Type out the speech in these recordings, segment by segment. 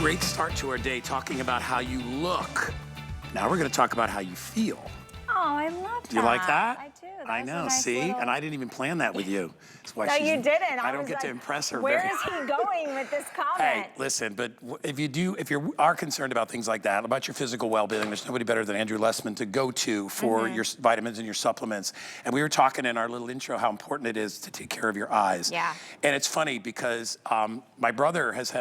Great start to our day talking about how you look. Now we're going to talk about how you feel. Oh, I love that. Do you like that? I do. I know, nice see? little... And I didn't even plan that with you. That's why No, you didn't. I don't get to impress her. Where is he going with this comment? Hey, listen, but if you are concerned about things like that, about your physical well-being, there's nobody better than Andrew Lessman to go to for your vitamins and your supplements. And we were talking in our little intro how important it is to take care of your eyes. Yeah. And it's funny because my brother has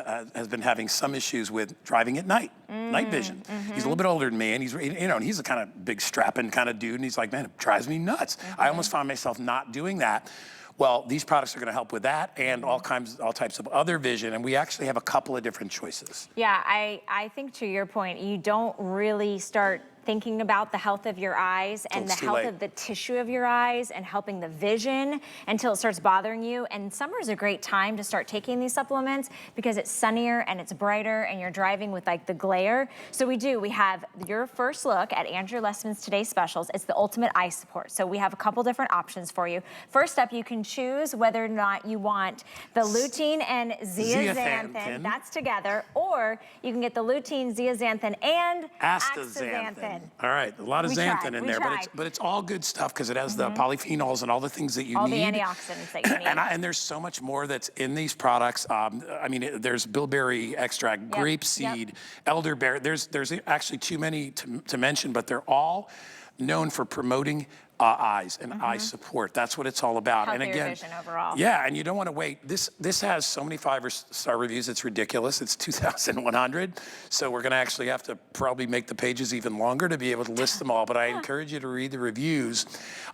been having some issues with driving at night, night vision. He's a little bit older than me, and he's a kind of big strapping kind of dude, and he's like, man, it drives me nuts. I almost found myself not doing that. Well, these products are going to help with that and all types of other vision, and we actually have a couple of different choices. Yeah, I think to your point, you don't really start thinking about the health of your eyes and the health of the tissue of your eyes and helping the vision until it starts bothering you. And summer is a great time to start taking these supplements because it's sunnier and it's brighter and you're driving with like the glare. So we have your first look at Andrew Lessman's Today Specials. It's the Ultimate Eye Support. So we have a couple different options for you. First up, you can choose whether or not you want the Lutein and Zeaxanthin, that's together, or you can get the Lutein, Zeaxanthin, and Astaxanthin. All right, a lot of xanthin in there, but it's all good stuff because it has the polyphenols and all the things that you need. All the antioxidants that you need. And there's so much more that's in these products. I mean, there's Bilberry extract, Grape Seed, Elderberry. There's actually too many to mention, but they're all known for promoting eyes and eye support. That's what it's all about. Healthier and again, vision overall. Yeah, and you don't want to wait. This has so many 5-star reviews, it's ridiculous. It's 2,100. So we're going to actually have to probably make the pages even longer to be able to list them all. But I encourage you to read the reviews.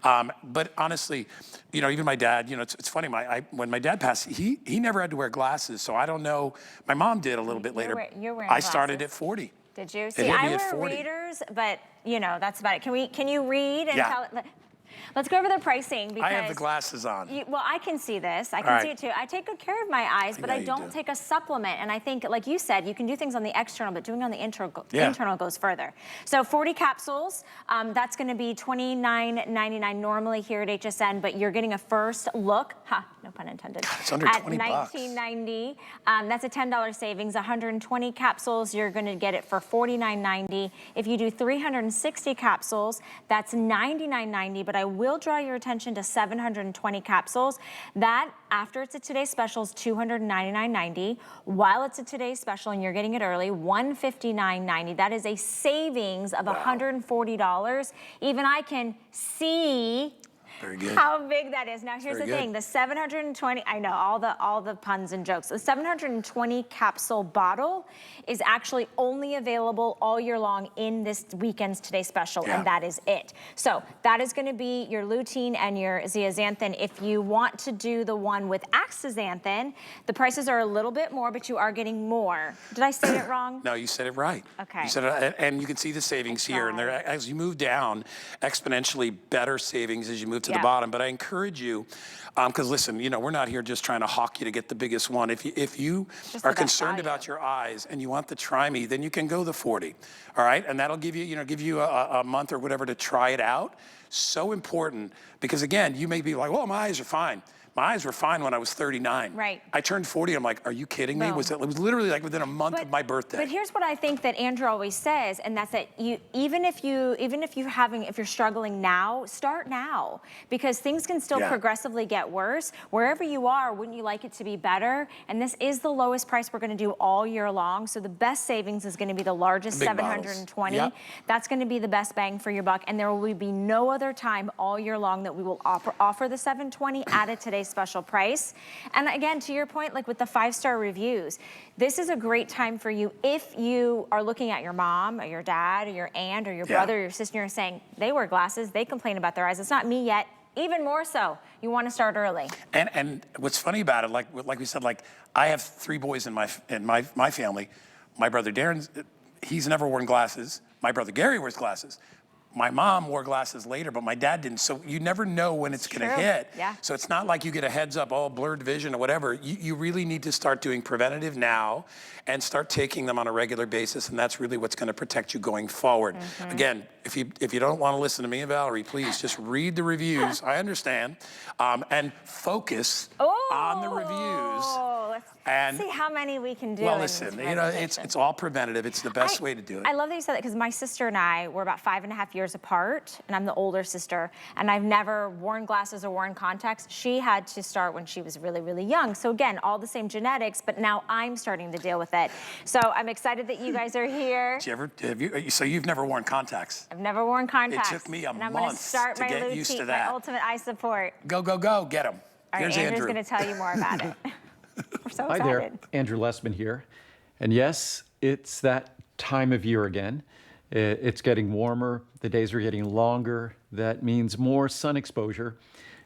But honestly, even my dad, it's funny, when my dad passed, he never had to wear glasses. So I don't know. My mom did a little bit later. You're wearing I started at 40. Did you? See, I wear readers, but that's about it. Can you read and tell it? Let's go over the pricing because I have the glasses on. Well, I can see this. I can see it too. I take good care of my eyes, but I don't take a supplement. And I think, like you said, you can do things on the external, but doing on the internal goes further. So 40 capsules, that's going to be $29.99 normally here at HSN, but you're getting a first look. No pun intended. God, it's under 20 bucks. At $19.90. That's a $10 savings. 120 capsules, you're going to get it for $49.90. If you do 360 capsules, that's $99.90. But I will draw your attention to 720 capsules. That, after it's a Today's Special, is $299.90. While it's a Today's Special and you're getting it early, $159.90. That is a savings of $140. Even I can see how big that is. Now here's the thing, the 720, I know all the puns and jokes. The 720 capsule bottle is actually only available all year long in this weekend's Today Special, and that is it. So that is going to be your lutein and your zeaxanthin. If you want to do the one with astaxanthin, the prices are a little bit more, but you are getting more. Did I say it wrong? No, you said it right. Okay. You said it, and you can see the savings here, and as you move down, exponentially better savings as you move to the bottom. But I encourage you, because listen, we're not here just trying to hawk you to get the biggest one. If you are concerned about your eyes and you want the Try Me, then you can go the 40. All right, and that'll give you a month or whatever to try it out. So important because again, you may be like, well, my eyes are fine. My eyes were fine when I was 39. Right. I turned 40. I'm like, are you kidding me? It was literally like within a month of my birthday. But here's what I think that Andrew always says, and that's that even if you're struggling now, start now because things can still progressively get worse. Wherever you are, wouldn't you like it to be better? And this is the lowest price we're going to do all year long. So the best savings is going to be the largest, 720. That's going to be the best bang for your buck, and there will be no other time all year long that we will offer the 720 at a Today's Special price. And again, to your point, like with the 5-star reviews, this is a great time for you if you are looking at your mom or your dad or your aunt or your brother or your sister and you're saying, they wear glasses, they complain about their eyes, it's not me yet. Even more so, you want to start early. And what's funny about it, like we said, like I have 3 boys in my family. My brother Darren, he's never worn glasses. My brother Gary wears glasses. My mom wore glasses later, but my dad didn't. So you never know when it's going to hit. So it's not like you get a heads up, oh, blurred vision or whatever. You really need to start doing preventative now and start taking them on a regular basis. And that's really what's going to protect you going forward. Again, if you don't want to listen to me and Valerie, please just read the reviews. I understand. And focus on the reviews. And see how many we can do. well, in listen, this you know, presentation. it's all preventative. It's the best way to do it. I love that you said that because my sister and I were about 5.5 years apart, and I'm the older sister, and I've never worn glasses or worn contacts. She had to start when she was really, really young. So again, all the same genetics, but now I'm starting to deal with it. So I'm excited that you guys are here. So you've never worn contacts? I've never worn contacts. It took me a and I'm going to month start to my get used to Lutein, that. my Ultimate Eye Support. Go, go, go, get them. All right, Here's Andrew's Andrew. going to tell you more about it. We're so Hi excited. there, Andrew Lessman here. And yes, it's that time of year again. It's getting warmer, the days are getting longer. That means more sun exposure.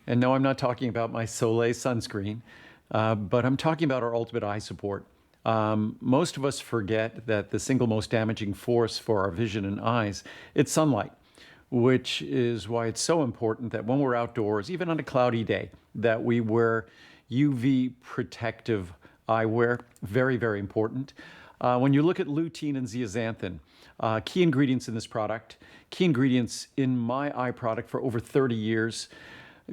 And no, I'm not talking about my Soleil sunscreen, but I'm talking about our Ultimate Eye Support. Most of us forget that the single most damaging force for our vision and eyes, it's sunlight, which is why it's so important that when we're outdoors, even on a cloudy day, that we wear UV protective eyewear. Very, very important. When you look at lutein and zeaxanthin, key ingredients in this product, key ingredients in my eye product for over 30 years,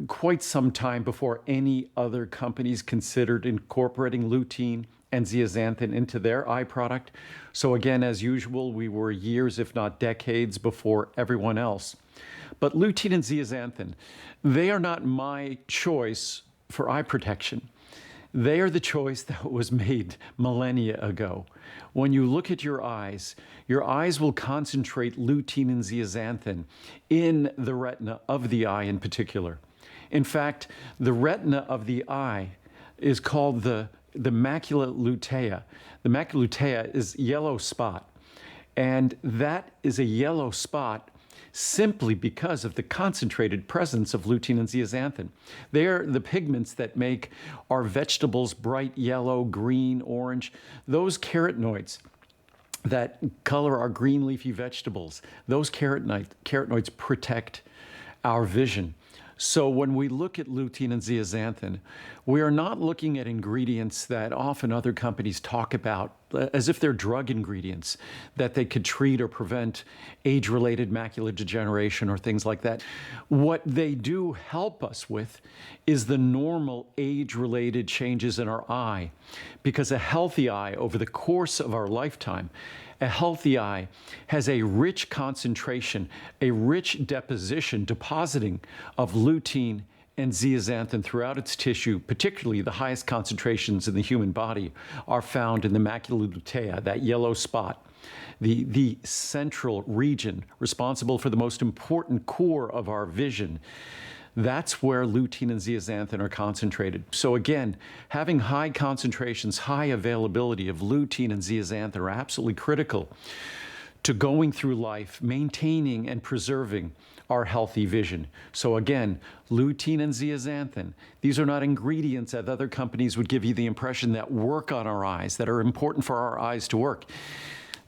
quite some time before any other companies considered incorporating lutein and zeaxanthin into their eye product. So again, as usual, we were years, if not decades, before everyone else. But lutein and zeaxanthin, they are not my choice for eye protection. They are the choice that was made millennia ago. When you look at your eyes will concentrate lutein and zeaxanthin in the retina of the eye in particular. In fact, the retina of the eye is called the macula lutea. The macula lutea is yellow spot, and that is a yellow spot simply because of the concentrated presence of lutein and zeaxanthin. They are the pigments that make our vegetables bright yellow, green, orange. Those carotenoids that color our green leafy vegetables, those carotenoids protect our vision. So when we look at lutein and zeaxanthin, we are not looking at ingredients that often other companies talk about as if they're drug ingredients, that they could treat or prevent age-related macular degeneration or things like that. What they do help us with is the normal age-related changes in our eye, because a healthy eye over the course of our lifetime, a healthy eye has a rich concentration, a rich depositing of lutein and zeaxanthin throughout its tissue. Particularly the highest concentrations in the human body are found in the macula lutea, that yellow spot, the central region responsible for the most important core of our vision. That's where lutein and zeaxanthin are concentrated. So again, having high concentrations, high availability of lutein and zeaxanthin are absolutely critical to going through life, maintaining and preserving our healthy vision. So again, lutein and zeaxanthin, these are not ingredients that other companies would give you the impression that work on our eyes, that are important for our eyes to work.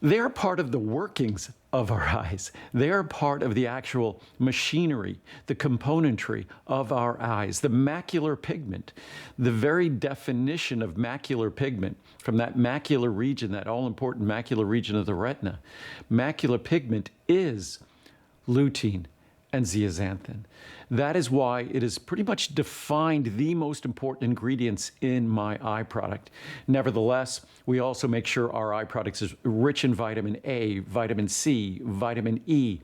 They're part of the workings of our eyes. They are part of the actual machinery, the componentry of our eyes. The macular pigment, the very definition of macular pigment from that macular region, that all-important macular region of the retina, macular pigment is lutein and zeaxanthin. That is why it is pretty much defined the most important ingredients in my eye product. Nevertheless, we also make sure our eye product is rich in vitamin A, vitamin C, vitamin E,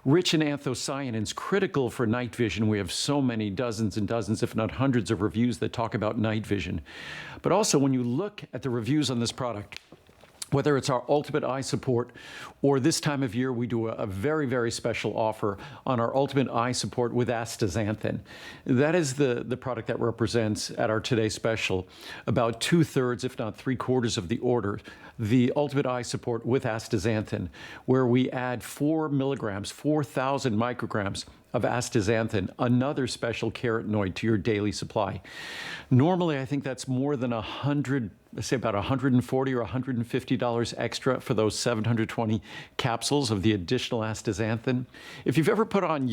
rich in anthocyanins, critical for night vision. We have so many dozens and dozens, if not hundreds of reviews that talk about night vision. But also when you look at the reviews on this product, whether it's our Ultimate Eye Support or this time of year, we do a very, very special offer on our Ultimate Eye Support with astaxanthin. That is the product that represents at our Today Special about 2/3, if not 3/4 of the order, the Ultimate Eye Support with astaxanthin, where we add 4 milligrams, 4,000 micrograms of astaxanthin, another special carotenoid to your daily supply. Normally, I think that's more than say about $140 or $150 extra for those 720 capsules of the additional astaxanthin. If you've ever put on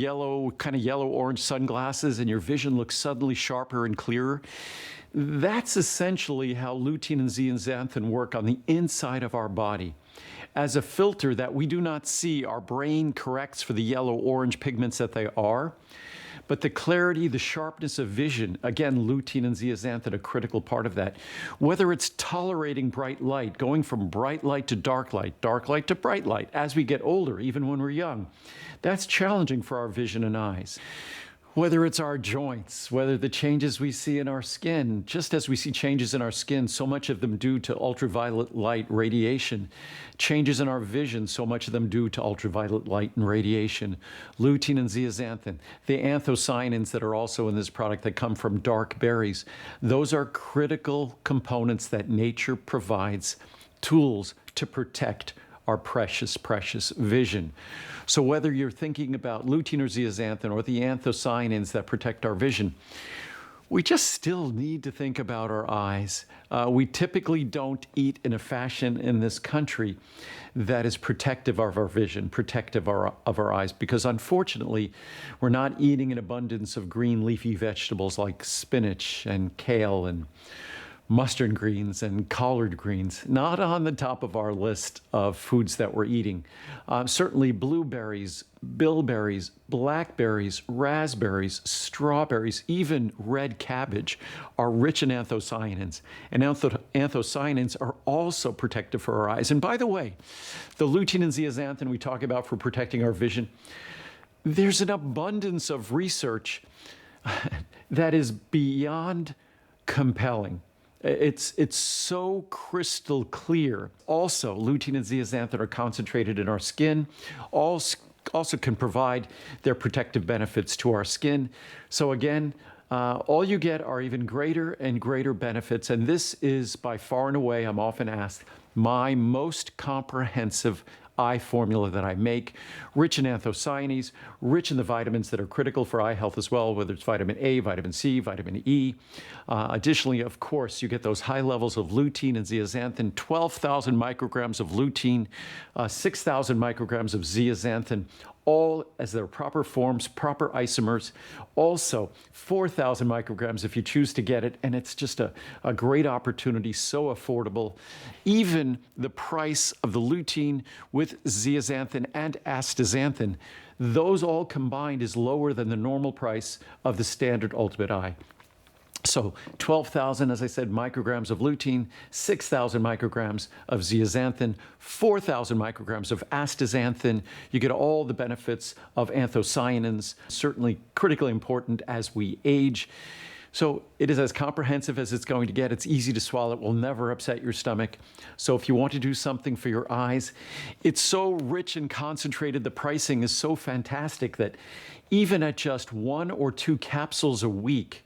kind of yellow-orange sunglasses and your vision looks suddenly sharper and clearer, that's essentially how lutein and zeaxanthin work on the inside of our body. As a filter that we do not see, our brain corrects for the yellow-orange pigments that they are. but the clarity, the sharpness of vision, again, lutein and zeaxanthin, a critical part of that. Whether it's tolerating bright light, going from bright light to dark light to bright light as we get older, even when we're young, that's challenging for our vision and eyes. Whether it's our joints, whether the changes we see in our skin, just as we see changes in our skin, so much of them due to ultraviolet light radiation. Changes in our vision, so much of them due to ultraviolet light and radiation. Lutein and zeaxanthin, the anthocyanins that are also in this product that come from dark berries. Those are critical components that nature provides, tools to protect our precious, precious vision. So whether you're thinking about lutein or zeaxanthin or the anthocyanins that protect our vision, we just still need to think about our eyes. We typically don't eat in a fashion in this country that is protective of our vision, protective of our eyes, because unfortunately, we're not eating an abundance of green leafy vegetables like spinach and kale and mustard greens and collard greens, not on the top of our list of foods that we're eating. Certainly blueberries, bilberries, blackberries, raspberries, strawberries, even red cabbage are rich in anthocyanins. And anthocyanins are also protective for our eyes. And by the way, the lutein and zeaxanthin we talk about for protecting our vision, there's an abundance of research that is beyond compelling. It's so crystal clear. Also, lutein and zeaxanthin are concentrated in our skin, also can provide their protective benefits to our skin. So again, all you get are even greater and greater benefits. And this is by far and away, I'm often asked, my most comprehensive eye formula that I make, rich in anthocyanins, rich in the vitamins that are critical for eye health as well, whether it's vitamin A, vitamin C, vitamin E. Additionally, of course, you get those high levels of lutein and zeaxanthin, 12,000 micrograms of lutein, 6,000 micrograms of zeaxanthin, all as their proper forms, proper isomers. Also, 4,000 micrograms if you choose to get it, and it's just a great opportunity, so affordable. Even the price of the lutein with zeaxanthin and astaxanthin, those all combined is lower than the normal price of the standard Ultimate Eye. So 12,000, as I said, micrograms of lutein, 6,000 micrograms of zeaxanthin, 4,000 micrograms of astaxanthin. You get all the benefits of anthocyanins, certainly critically important as we age. So it is as comprehensive as it's going to get. It's easy to swallow. It will never upset your stomach. So if you want to do something for your eyes, it's so rich and concentrated. The pricing is so fantastic that even at just 1 or 2 capsules a week,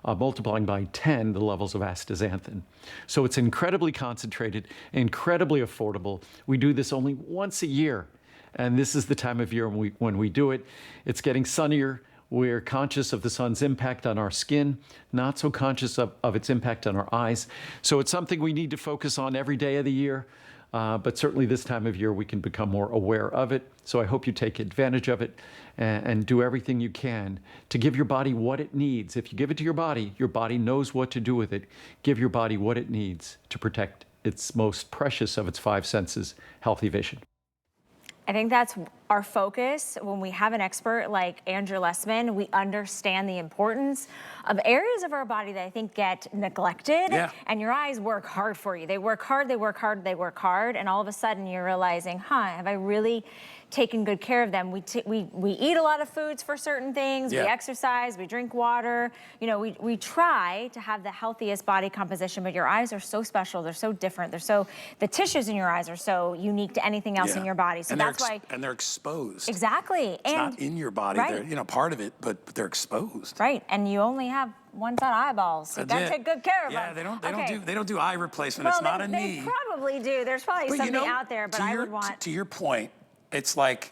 multiplying by 10 the levels of astaxanthin. So it's incredibly concentrated, incredibly affordable. We do this only once a year, and this is the time of year when we do it. It's getting sunnier. We're conscious of the sun's impact on our skin, not so conscious of its impact on our eyes. So it's something we need to focus on every day of the year. But certainly this time of year, we can become more aware of it. So I hope you take advantage of it and do everything you can to give your body what it needs. If you give it to your body knows what to do with it. Give your body what it needs to protect its most precious of its 5 senses, healthy vision. I think that's our focus. When we have an expert like Andrew Lessman, we understand the importance of areas of our body that I think get neglected. Yeah. And your eyes work hard for you. They work hard, they work hard, they work hard. And all of a sudden you're realizing, have I really taken good care of them? We eat a lot of foods for certain things. Yeah. We exercise, we drink water. You know, we try to have the healthiest body composition, but your eyes are so special. They're so different. The tissues in your eyes are so unique to anything else in your body. So that's why. And they're exposed. Exactly. It's not in your body. Right. They're, part of it, but they're exposed. Right. And you only have one set of eyeballs. So you gotta take good care of them. Yeah, they don't do eye replacement. It's not a knee. They probably do. There's probably something out there, but I would want. To your point, it's like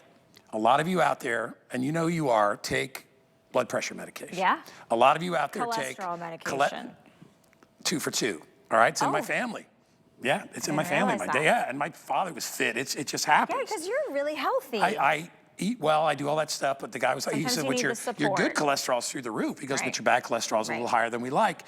a lot of you out there, and you are, take blood pressure medication. Yeah. A lot of you out there take cholesterol medication. 2 for 2. All right, it's in my family. Yeah, it's in my family. And my father was fit. It just happens. Yeah, because you're really healthy. I eat well, I do all that stuff, but the guy was like, he said, your good cholesterol's through the roof. He goes, but your bad cholesterol's a little higher than we like.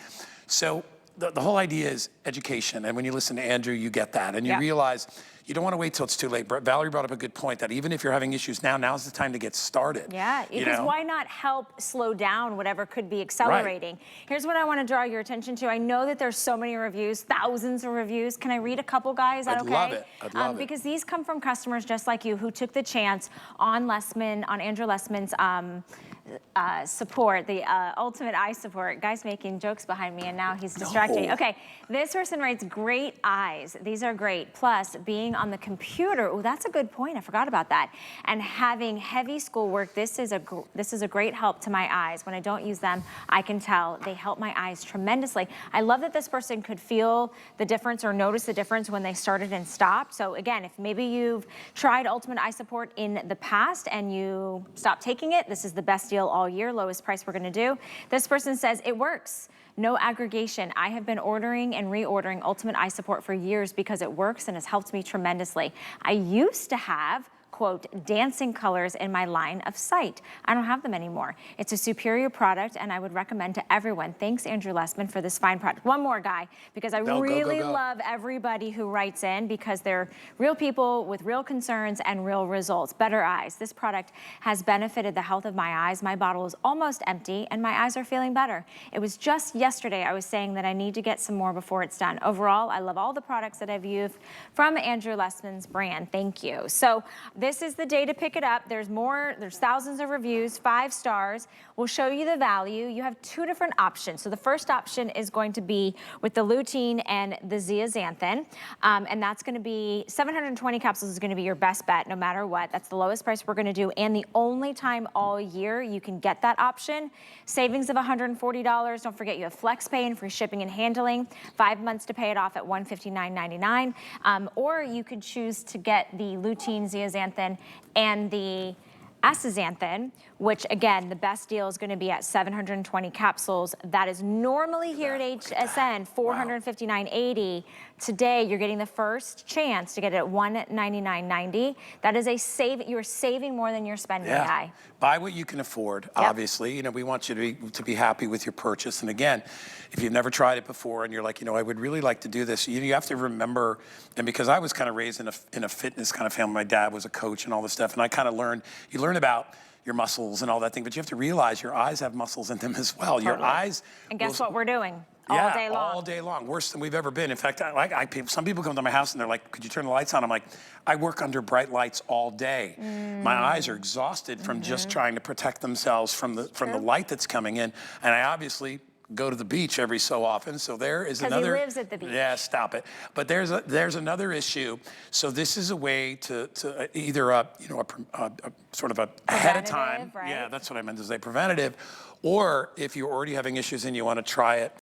So the whole idea is education. And when you listen to Andrew, you get that. And you realize you don't want to wait till it's too late. Valerie brought up a good point that even if you're having issues now, now's the time to get started. Yeah, because why not help slow down whatever could be accelerating? Right. Here's what I want to draw your attention to. I know that there's so many reviews, thousands of reviews. Can I read a couple, guys? Is that okay? Love it. I'd love it. Because these come from customers just like you who took the chance on Lessman, on Andrew Lessman's support, the Ultimate Eye Support. Guy's making jokes behind me and now he's distracting me. Okay, this person writes, great eyes. These are great. Plus, being on the computer, oh, that's a good point. I forgot about that. And having heavy schoolwork, this is a great help to my eyes. When I don't use them, I can tell they help my eyes tremendously. I love that this person could feel the difference or notice the difference when they started and stopped. So again, if maybe you've tried Ultimate Eye Support in the past and you stopped taking it, this is the best deal all year, lowest price we're gonna do. This person says it works. No aggregation. I have been ordering and reordering Ultimate Eye Support for years because it works and has helped me tremendously. I used to have, quote, dancing colors in my line of sight. I don't have them anymore. It's a superior product and I would recommend to everyone. Thanks, Andrew Lessman, for this fine product. One more, Guy, because I really love everybody who writes in because they're real people with real concerns and real results. Better eyes. This product has benefited the health of my eyes. My bottle is almost empty and my eyes are feeling better. It was just yesterday I was saying that I need to get some more before it's done. Overall, I love all the products that I've used from Andrew Lessman's brand. Thank you. So this is the day to pick it up. There's more, there's thousands of reviews, 5 stars. We'll show you the value. You have 2 different options. So the first option is going to be with the lutein and the zeaxanthin. And that's gonna be, 720 capsules is gonna be your best bet no matter what. That's the lowest price we're gonna do and the only time all year you can get that option. Savings of $140. Don't forget you have flex pay and free shipping and handling. 5 months to pay it off at $159.99. Or you could choose to get the lutein, zeaxanthin, and the astaxanthin, which again, the best deal is going to be at 720 capsules. That is normally here at HSN, $459.80. Today, you're getting the first chance to get it at $199.90. That is a save. You're saving more than you're spending. Guy. Buy what you can afford. Obviously, you know, we want you to be happy with your purchase. And again, if you've never tried it before and you're like, you know, I would really like to do this, you have to remember. And because I was kind of raised in a fitness kind of family, my dad was a coach and all this stuff, and I kind of learned. You learn about your muscles and all that thing, but you have to realize your eyes have muscles in them as well. Totally. Your eyes. And guess what we're doing? All day long. All day long, worse than we've ever been. In fact, some people come to my house and they're like, could you turn the lights on? I'm like, I work under bright lights all day. My eyes are exhausted from just trying to protect themselves from the light that's coming in. And I obviously go to the beach every so often, so there is another. He lives at the beach. Yeah, stop it. But there's another issue. So this is a way to either a sort of a ahead of time. Right? Yeah, that's what I meant to say, preventative. Or if you're already having issues and you want to try it